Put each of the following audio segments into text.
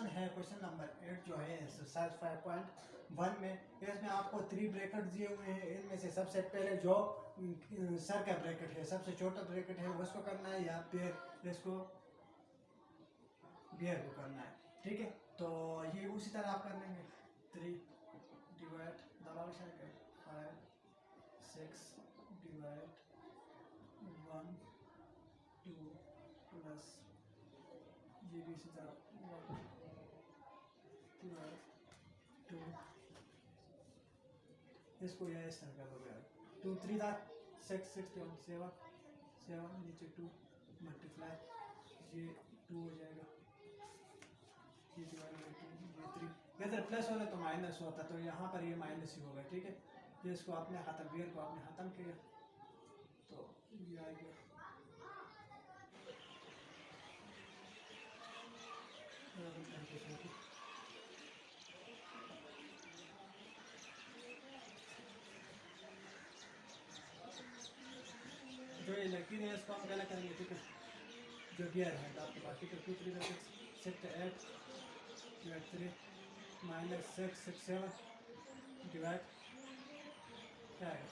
Question है, question number 8 जो है एक्सरसाइज 5.1 में, इसमें आपको 3 ब्रैकेट दिए हुए हैं। इनमें से सबसे पहले जो सर का ब्रैकेट है, सबसे छोटा ब्रैकेट है, उसको करना है या फिर इसको बियर को करना है। ठीक है, तो ये उसी तरह आप कर लेंगे। 3 डिवाइड 5 6 डिवाइड 1 2 प्लस ये भी इसी तरह 1 डिवाइड 2, इसको यह इस तरह कर दोगे। 2 3 6 6 7 7 नीचे 2 मल्टीप्लाई ये 2 हो जाएगा, ये डिवाइड बाई 2 ये 3। इधर प्लस होता तो माइनस होता, तो यहाँ पर ये माइनस ही होगा। ठीक है, ये इसको आपने ख़त्म, बियर को आपने ख़त्म किया तो ये आ गया। जो ये लकीर है इसको हम गलत करेंगे। ठीक है, जो बियर है तो आपके पास, ठीक है, 2 3 6 6 8 डिवाइड 3 माइनस 6 6 7 डिवाइड क्या है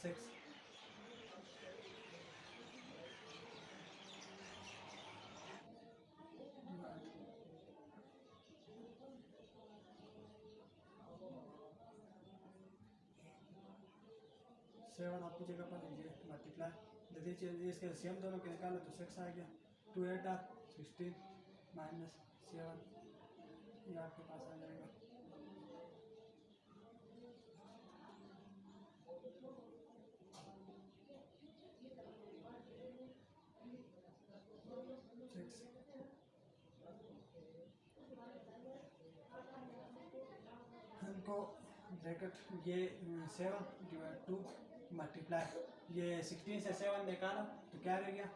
6 7 आपकी जगह पर लीजिए मल्टीप्लाई दे दीजिए, इसके सेम दोनों के निकालो तो 6 आ गया। 2 8 16 माइनस 7 ये आपके पास आ जाएगा। हमको ब्रैकेट ये 7 डिवाइड 2 मल्टीप्लाई ये 16 से 7 निकालो तो क्या रह गया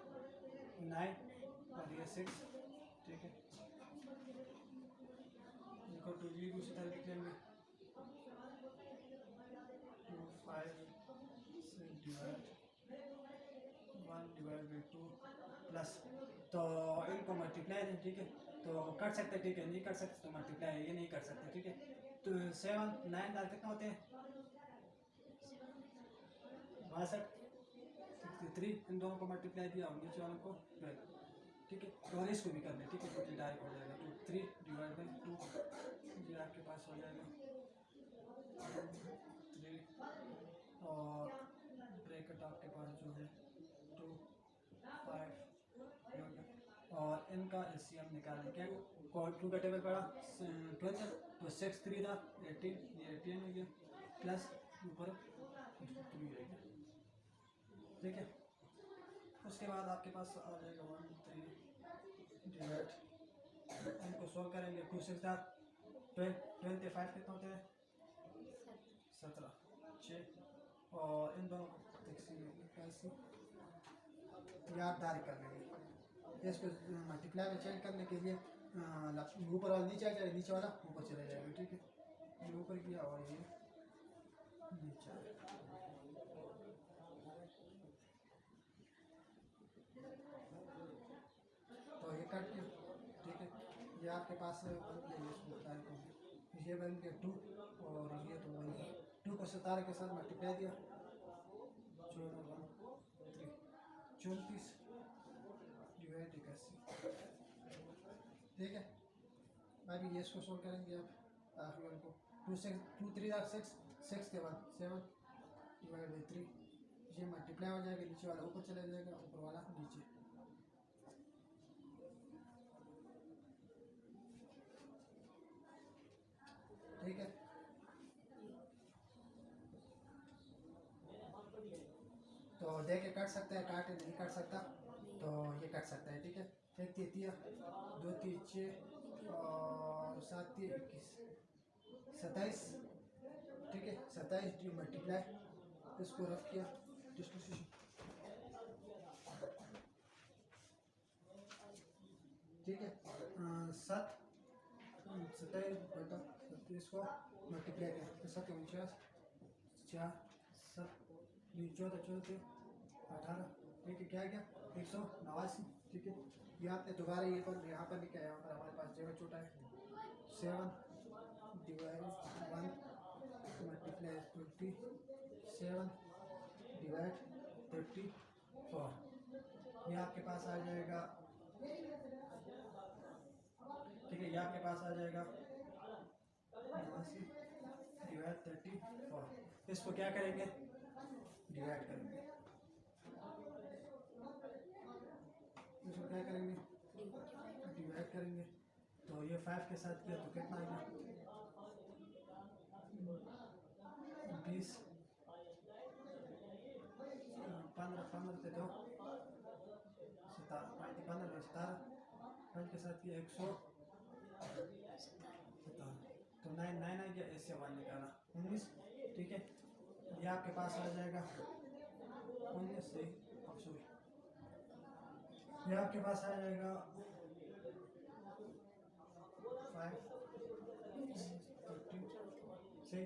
9 और ये 6। ठीक है, देखो 2 जी उसी तरह लिख लेंगे 2 5 डिवाइड 1 डिवाइड बाई 2 प्लस, तो इनको मल्टीप्लाई दें। ठीक है, तो कर सकते, ठीक है, नहीं कर सकते तो मल्टीप्लाई ये नहीं कर सकते। ठीक है, तो 7 9 दाल कितना होते हैं 62 63, इन दोनों को मल्टीप्लाई दिया और नीचे वालों को 12। ठीक है, और इसको भी कर लें। ठीक है, तो डायरेक्ट हो जाएगा 2 3 डिवाइड बाई 2 ये आपके पास हो जाएगा 3 और ब्रैकेट आपके पास जो है 2 5 और इनका एलसीएम निकालें। क्या टू का टेबल पड़ा 12 तो 6 3 था 18 ये 18 हो गया प्लस ऊपर 3 रहेगा। ठीक है, उसके बाद आपके पास आ जाएगा 1 3 डिवाइड, इनको सॉल्व करेंगे 2 6 12 5 कितना होता है 17 6 और इन दोनों को याददारी कर लेंगे। इसको मल्टीप्लाई में चेंज करने के लिए ऊपर वाला नीचे आ जाएगा, नीचे वाला ऊपर चले जाएगा। ठीक है, ये ऊपर किया और ये नीचे तो ये कट गया। ठीक है, ये आपके पास ये बन गया 2 और ये तो बन गया 2 को 17 के साथ मल्टीप्लाई दिया 34 डिवाइड 81। ठीक है, अभी ये इसको सोल्व करेंगे आप आखिर वाले को 2 3 6 6 के बाद 7 डिवाइड बाई 3 ये मल्टीप्लाई हो जाएगा, नीचे वाला ऊपर चला जाएगा, ऊपर वाला नीचे। ठीक है, तो देख के काट सकता है, काट नहीं काट सकता तो ये काट सकता है। ठीक है, 1 3 2 3 6 और 7 3 21 27। ठीक है, 27 मल्टीप्लाई इसको रफ किया डिस्ट्रीब्यूशन। ठीक है, 7 27 बटा 37 को मल्टीप्लाई किया 7 49 4 7 14 14 18। ठीक है, क्या गया 189। ठीक है, दोबारा ये तो यहाँ पर लिखा है, यहाँ पर हमारे पास 0 छूटा है। 7 डिवाइड 1 मल्टीप्लाई 20, 7 डिवाइड 34, ये आपके पास आ जाएगा। ठीक है, ये आपके पास आ जाएगा 89 डिवाइड 34। इसको क्या करेंगे, डिवाइड करेंगे। इसको क्या करेंगे, डिवाइड करेंगे। तो ये 5 के साथ किया तो कितना आ गया, 20, 15 से 2 17, 17 5 के साथ किया 117, तो 9 आ गया, इससे 1 निकाला 19। ठीक है, ये आपके पास आ जाएगा 19 से, ये आपके पास आ जाएगा 5 13 से